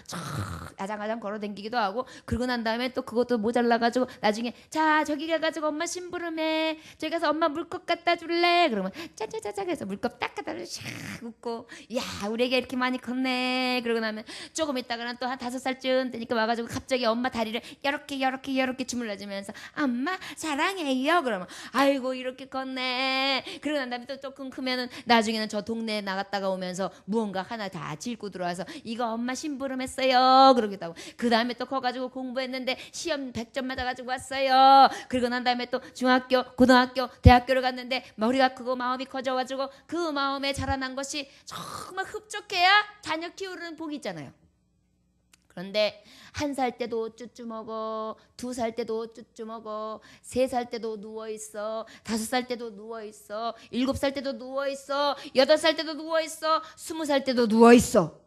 아장아장 걸어다니기도 하고 그러고 난 다음에 또 그것도 모자라가지고 나중에 자 저기 가가지고 엄마 심부름해 저기 가서 엄마 물컵 갖다 줄래 그러면 짜자자자 해서 물컵 딱 갖다 샥 웃고 야 우리 애가 이렇게 많이 컸네 그러고 나면 조금 있다가는 또 한 5살쯤 되니까 와가지고 갑자기 엄마 다리를 이렇게 주물러주면서 엄마 사랑해요 그러면 아이고 이렇게 컸네 그러고 난 다음에 또 조금 크면은 나중에는 저 동네에 나갔다가 오면서 무언가 하나 다 짚고 들어와서 이거 엄마 심부름했어요 그러기도 하고 그 다음에 또 커가지고 공부했는데 시험 100점 맞아가지고 왔어요. 그러고 난 다음에 또 중학교 고등학교 대학교를 갔는데 머리가 크고 마음이 커져가지고 그 마음에 자라난 것이 정말 흡족해야 자녀 키우는 복이 있잖아요. 그런데 1살 때도 쭈쭈 먹어 2살 때도 쭈쭈 먹어 3살 때도 누워있어 5살 때도 누워있어 7살 때도 누워있어 8살 때도 누워있어 20살 때도 누워있어.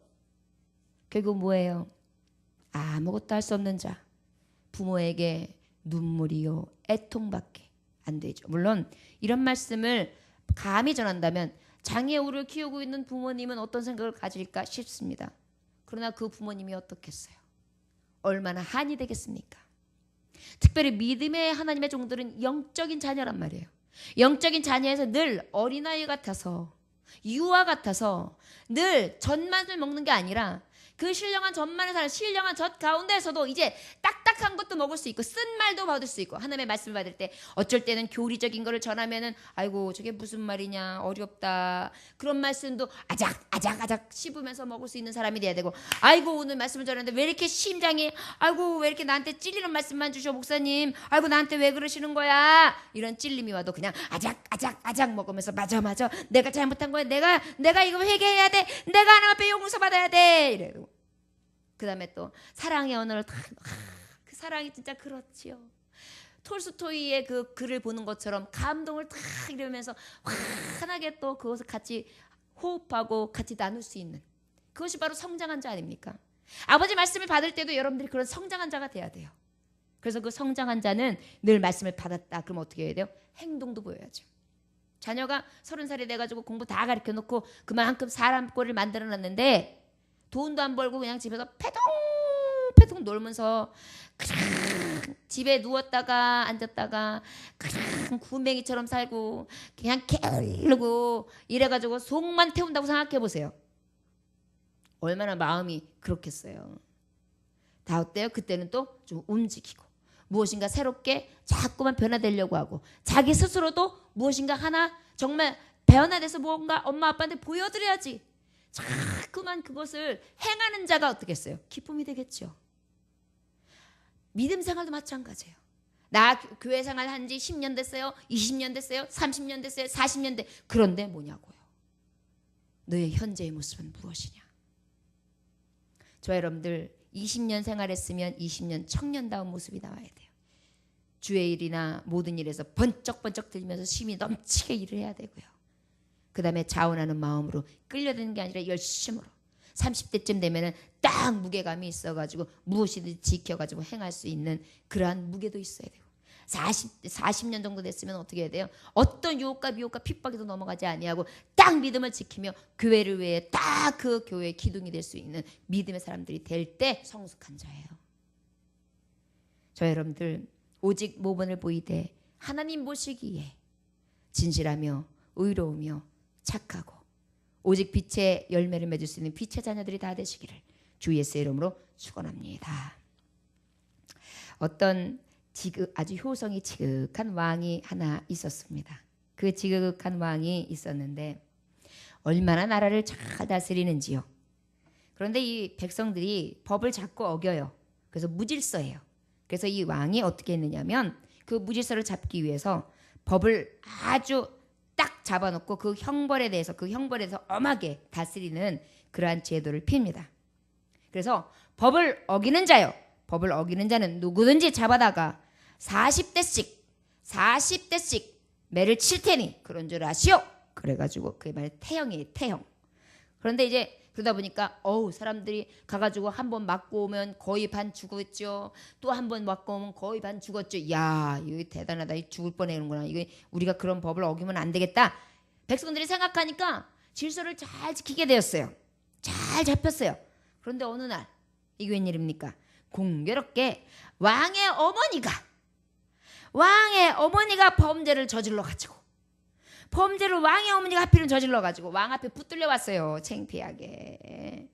결국 뭐예요? 아무것도 할 수 없는 자 부모에게 눈물이요 애통밖에 안 되죠. 물론 이런 말씀을 감히 전한다면 장애우를 키우고 있는 부모님은 어떤 생각을 가질까 싶습니다. 그러나 그 부모님이 어떻겠어요? 얼마나 한이 되겠습니까? 특별히 믿음의 하나님의 종들은 영적인 자녀란 말이에요. 영적인 자녀에서 늘 어린아이 같아서 유아 같아서 늘 젖만을 먹는 게 아니라 그 신령한 젖만을 사는 신령한 젖 가운데서도 이제 딱딱한 것도 먹을 수 있고 쓴 말도 받을 수 있고 하나님의 말씀을 받을 때 어쩔 때는 교리적인 거를 전하면은 아이고 저게 무슨 말이냐 어렵다 그런 말씀도 아작 씹으면서 먹을 수 있는 사람이 돼야 되고 아이고 오늘 말씀을 전하는데 왜 이렇게 심장이 아이고 왜 이렇게 나한테 찔리는 말씀만 주셔 목사님 아이고 나한테 왜 그러시는 거야 이런 찔림이 와도 그냥 아작 먹으면서 맞아 내가 잘못한 거야 내가 이거 회개해야 돼 내가 하나님 앞에 용서받아야 돼 이래요. 그 다음에 또 사랑의 언어를 그 사랑이 진짜 그렇지요. 톨스토이의 그 글을 보는 것처럼 감동을 탁 이러면서 환하게 또 그것을 같이 호흡하고 같이 나눌 수 있는 그것이 바로 성장한 자 아닙니까? 아버지 말씀을 받을 때도 여러분들이 그런 성장한 자가 돼야 돼요. 그래서 그 성장한 자는 늘 말씀을 받았다. 그럼 어떻게 해야 돼요? 행동도 보여야죠. 자녀가 30살이 돼가지고 공부 다 가르쳐놓고 그만큼 사람 꼴을 만들어놨는데 돈도 안 벌고 그냥 집에서 패동 놀면서 그냥 집에 누웠다가 앉았다가 그냥 구men이처럼 살고 그냥 게으르고 이래가지고 속만 태운다고 생각해보세요. 얼마나 마음이 그렇겠어요. 다 어때요? 그때는 또 좀 움직이고 무엇인가 새롭게 자꾸만 변화되려고 하고 자기 스스로도 무엇인가 하나 정말 변화돼서 뭔가 엄마 아빠한테 보여드려야지 자꾸만 그것을 행하는 자가 어떻겠어요? 기쁨이 되겠죠. 믿음 생활도 마찬가지예요. 나 교회 생활 한 지 10년 됐어요. 20년 됐어요. 30년 됐어요. 40년 됐. 그런데 뭐냐고요. 너의 현재의 모습은 무엇이냐. 저 여러분들 20년 생활했으면 20년 청년다운 모습이 나와야 돼요. 주의 일이나 모든 일에서 번쩍번쩍 들면서 힘이 넘치게 일을 해야 되고요. 그 다음에 자원하는 마음으로 끌려드는 게 아니라 열심으로 30대쯤 되면은 딱 무게감이 있어가지고 무엇이든지 지켜가지고 행할 수 있는 그러한 무게도 있어야 되고 40년 정도 됐으면 어떻게 해야 돼요? 어떤 유혹과 미혹과 핍박에도 넘어가지 아니하고 딱 믿음을 지키며 교회를 위해 딱 그 교회의 기둥이 될 수 있는 믿음의 사람들이 될 때 성숙한 자예요. 저 여러분들 오직 모본을 보이되 하나님 보시기에 진실하며 의로우며 착하고 오직 빛의 열매를 맺을 수 있는 빛의 자녀들이 다 되시기를 주 예수의 이름으로 축원합니다. 어떤 아주 효성이 지극한 왕이 하나 있었습니다. 그 지극한 왕이 있었는데 얼마나 나라를 잘 다스리는지요. 그런데 이 백성들이 법을 자꾸 어겨요. 그래서 무질서해요. 그래서 이 왕이 어떻게 했느냐면 그 무질서를 잡기 위해서 법을 아주 딱 잡아놓고 그 형벌에 대해서 엄하게 다스리는 그러한 제도를 핍니다. 그래서 법을 어기는 자는 누구든지 잡아다가 40대씩 매를 칠 테니 그런 줄 아시오. 그래가지고 그게 말 태형이에요. 태형. 그런데 이제 그러다 보니까 사람들이 가가지고 한 번 맞고 오면 거의 반 죽었죠. 또 한 번 맞고 오면 거의 반 죽었죠. 야, 이거 대단하다. 죽을 뻔해는구나. 이거 우리가 그런 법을 어기면 안 되겠다. 백성들이 생각하니까 질서를 잘 지키게 되었어요. 잘 잡혔어요. 그런데 어느 날 이게 웬일입니까? 공교롭게 왕의 어머니가 범죄를 저질러가지고 범죄를 왕의 어머니가 하필은 저질러가지고 왕 앞에 붙들려 왔어요. 창피하게.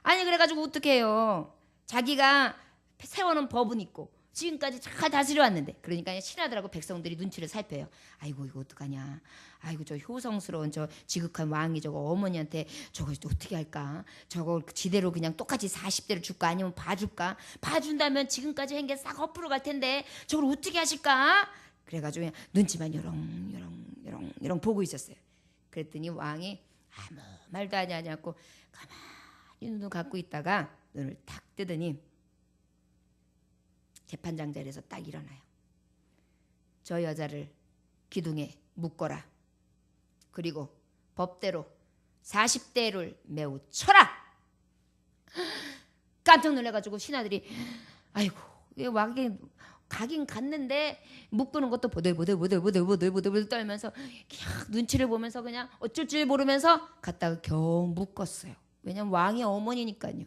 아니 그래가지고 어떻게 해요. 자기가 세워놓은 법은 있고 지금까지 잘 다스려 왔는데 그러니까 신하들하고 백성들이 눈치를 살펴요. 아이고 이거 어떡하냐. 아이고 저 효성스러운 저 지극한 왕이 저거 어머니한테 저거 어떻게 할까. 저거 지대로 그냥 똑같이 40대를 줄까 아니면 봐줄까. 봐준다면 지금까지 한 게 싹 헛풀어 갈 텐데 저걸 어떻게 하실까. 그래가지고 그냥 눈치만 요렁요렁 보고 있었어요. 그랬더니 왕이 아무 말도 하지 않고 가만히 눈을 감고 있다가 눈을 탁 뜨더니 재판장 자리에서 딱 일어나요. 저 여자를 기둥에 묶어라. 그리고 법대로 40대를 매우 쳐라. 깜짝 놀라가지고 신하들이 아이고 왕이 가긴 갔는데 묶는 것도 보들보들 떨면서 그냥 눈치를 보면서 그냥 어쩔 줄 모르면서 갔다가 겨우 묶었어요. 왜냐면 왕의 어머니니까요.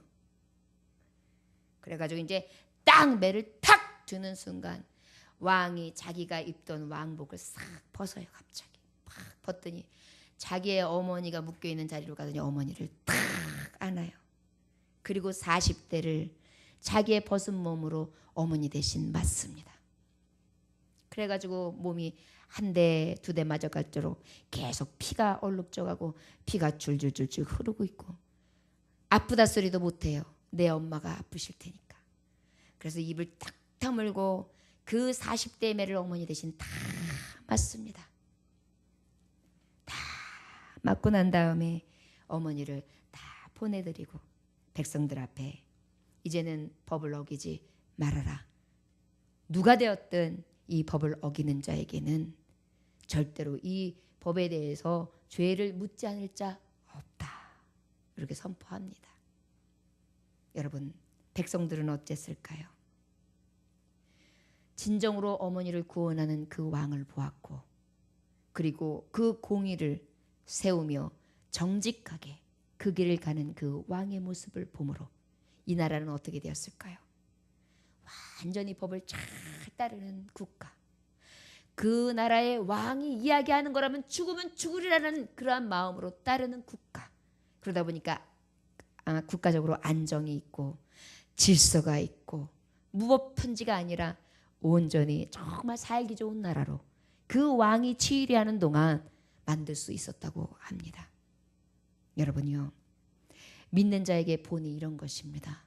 그래가지고 이제 딱 매를 탁 드는 순간 왕이 자기가 입던 왕복을 싹 벗어요. 갑자기 팍 벗더니 자기의 어머니가 묶여있는 자리로 가더니 어머니를 탁 안아요. 그리고 40대를 자기의 벗은 몸으로 어머니 대신 맞습니다. 그래가지고 몸이 한 대, 두 대 맞아갈도록 계속 피가 얼룩져가고 피가 줄줄줄줄 흐르고 있고 아프다 소리도 못해요. 내 엄마가 아프실 테니까. 그래서 입을 딱 다물고 그 40대의 매를 어머니 대신 다 맞습니다. 다 맞고 난 다음에 어머니를 다 보내드리고 백성들 앞에 이제는 법을 어기지 말아라. 누가 되었든 이 법을 어기는 자에게는 절대로 이 법에 대해서 죄를 묻지 않을 자 없다. 이렇게 선포합니다. 여러분, 백성들은 어땠을까요? 진정으로 어머니를 구원하는 그 왕을 보았고 그리고 그 공의를 세우며 정직하게 그 길을 가는 그 왕의 모습을 보므로 이 나라는 어떻게 되었을까요? 완전히 법을 잘 따르는 국가. 그 나라의 왕이 이야기하는 거라면 죽으면 죽으리라는 그러한 마음으로 따르는 국가. 그러다 보니까 국가적으로 안정이 있고 질서가 있고 무법천지가 아니라 온전히 정말 살기 좋은 나라로 그 왕이 치리하는 동안 만들 수 있었다고 합니다. 여러분요, 믿는 자에게 본이 이런 것입니다.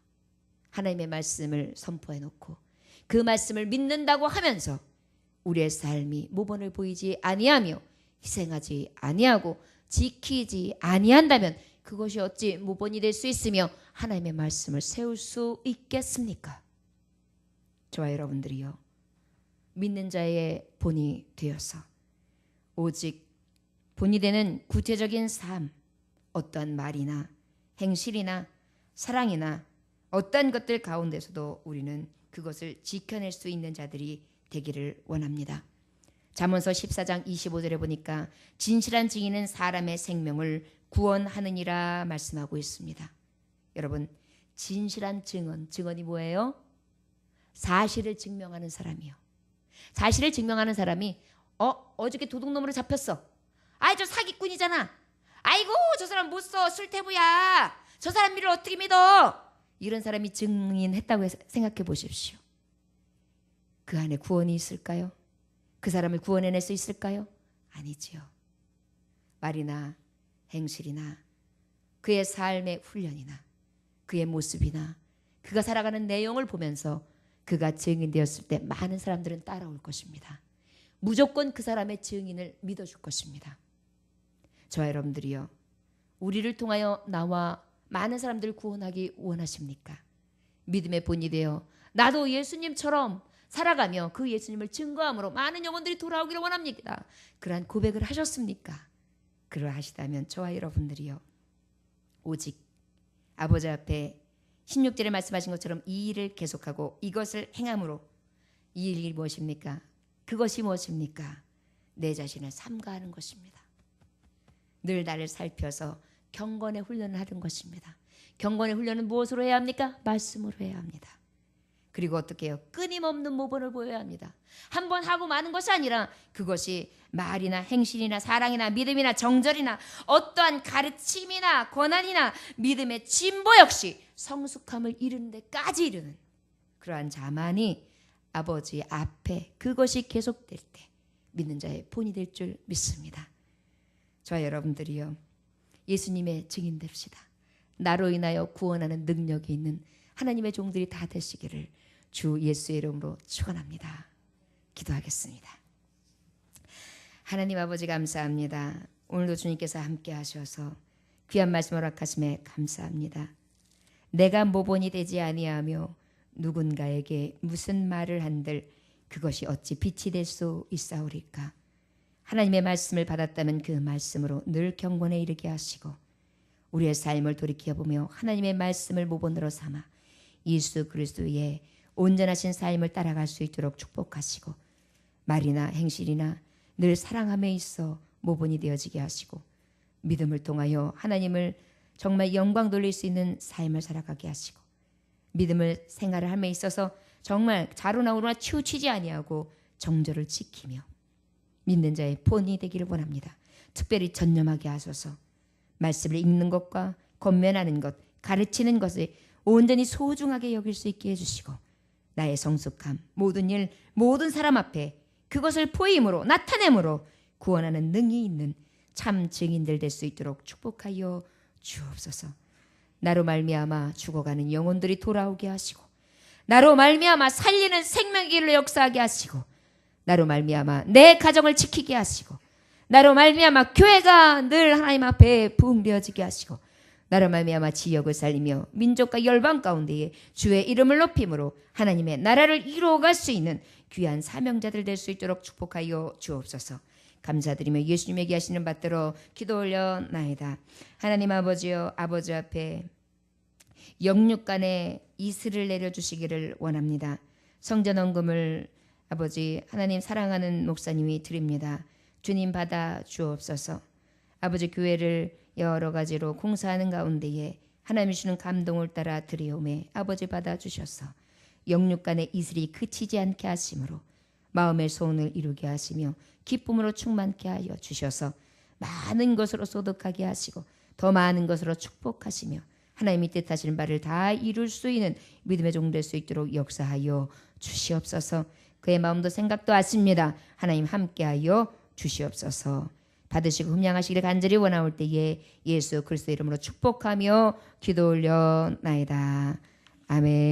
하나님의 말씀을 선포해 놓고 그 말씀을 믿는다고 하면서 우리의 삶이 모범을 보이지 아니하며 희생하지 아니하고 지키지 아니한다면 그것이 어찌 모범이 될 수 있으며 하나님의 말씀을 세울 수 있겠습니까? 저와 여러분들이요, 믿는 자의 본이 되어서 오직 본이 되는 구체적인 삶, 어떠한 말이나 행실이나 사랑이나 어떠한 것들 가운데서도 우리는 그것을 지켜낼 수 있는 자들이 되기를 원합니다. 잠언서 14장 25절에 보니까 진실한 증인은 사람의 생명을 구원하느니라 말씀하고 있습니다. 여러분, 진실한 증언이 뭐예요? 사실을 증명하는 사람이요. 사실을 증명하는 사람이 어저께 도둑놈으로 잡혔어. 아이, 저 사기꾼이잖아. 아이고, 저 사람 못 써. 술태부야. 저 사람 일을 어떻게 믿어? 이런 사람이 증인했다고 생각해 보십시오. 그 안에 구원이 있을까요? 그 사람을 구원해낼 수 있을까요? 아니지요. 말이나 행실이나 그의 삶의 훈련이나 그의 모습이나 그가 살아가는 내용을 보면서 그가 증인되었을 때 많은 사람들은 따라올 것입니다. 무조건 그 사람의 증인을 믿어줄 것입니다. 저와 여러분들이요, 우리를 통하여 나와 많은 사람들을 구원하기 원하십니까? 믿음의 본이 되어 나도 예수님처럼 살아가며 그 예수님을 증거함으로 많은 영혼들이 돌아오기를 원합니다. 그러한 고백을 하셨습니까? 그러하시다면 저와 여러분들이요, 오직 아버지 앞에 16절에 말씀하신 것처럼 이 일을 계속하고 이것을 행함으로, 이 일이 무엇입니까? 그것이 무엇입니까? 내 자신을 삼가하는 것입니다. 늘 나를 살펴서 경건의 훈련을 하는 것입니다. 경건의 훈련은 무엇으로 해야 합니까? 말씀으로 해야 합니다. 그리고 어떻게 해요? 끊임없는 모범을 보여야 합니다. 한 번 하고 마는 것이 아니라 그것이 말이나 행실이나 사랑이나 믿음이나 정절이나 어떠한 가르침이나 권한이나 믿음의 진보 역시 성숙함을 이루는 데까지 이르는 그러한 자만이 아버지 앞에 그것이 계속될 때 믿는 자의 본이 될 줄 믿습니다. 저와 여러분들이요, 예수님의 증인 됩시다. 나로 인하여 구원하는 능력이 있는 하나님의 종들이 다 되시기를 주 예수의 이름으로 축원합니다. 기도하겠습니다. 하나님 아버지, 감사합니다. 오늘도 주님께서 함께 하셔서 귀한 말씀 허락하심에 감사합니다. 내가 모본이 되지 아니하며 누군가에게 무슨 말을 한들 그것이 어찌 빛이 될 수 있사오리까? 하나님의 말씀을 받았다면 그 말씀으로 늘 경건에 이르게 하시고 우리의 삶을 돌이켜보며 하나님의 말씀을 모본으로 삼아 예수 그리스도의 온전하신 삶을 따라갈 수 있도록 축복하시고 말이나 행실이나 늘 사랑함에 있어 모본이 되어지게 하시고 믿음을 통하여 하나님을 정말 영광 돌릴 수 있는 삶을 살아가게 하시고 믿음을 생활을 함에 있어서 정말 자로나 우로나 치우치지 아니하고 정절을 지키며 믿는 자의 본이 되기를 원합니다. 특별히 전념하게 하소서. 말씀을 읽는 것과 권면하는 것, 가르치는 것을 온전히 소중하게 여길 수 있게 해주시고 나의 성숙함, 모든 일, 모든 사람 앞에 그것을 보임으로 나타내므로 구원하는 능이 있는 참 증인들 될 수 있도록 축복하여 주옵소서. 나로 말미암아 죽어가는 영혼들이 돌아오게 하시고 나로 말미암아 살리는 생명의 길로 역사하게 하시고 나로 말미암아 내 가정을 지키게 하시고 나로 말미암아 교회가 늘 하나님 앞에 부흥되어지게 하시고 나로 말미암아 지역을 살리며 민족과 열방 가운데에 주의 이름을 높임으로 하나님의 나라를 이루어갈 수 있는 귀한 사명자들 될 수 있도록 축복하여 주옵소서. 감사드리며 예수님에게 하시는 받들어 기도 올려나이다. 하나님 아버지여, 아버지 앞에 영육간의 이슬을 내려주시기를 원합니다. 성전 헌금을 아버지 하나님 사랑하는 목사님이 드립니다. 주님 받아 주옵소서. 아버지 교회를 여러 가지로 공사하는 가운데에 하나님이 주는 감동을 따라 드리오매 아버지 받아 주셔서 영육간의 이슬이 그치지 않게 하심으로 마음의 소원을 이루게 하시며 기쁨으로 충만케 하여 주셔서 많은 것으로 소득하게 하시고 더 많은 것으로 축복하시며 하나님이 뜻하시는 바를 다 이룰 수 있는 믿음의 종 될 수 있도록 역사하여 주시옵소서. 그의 마음도 생각도 아십니다. 하나님 함께하여 주시옵소서. 받으시고 흠양하시기를 간절히 원하올 때에 예수 그리스도 이름으로 축복하며 기도 올려나이다. 아멘.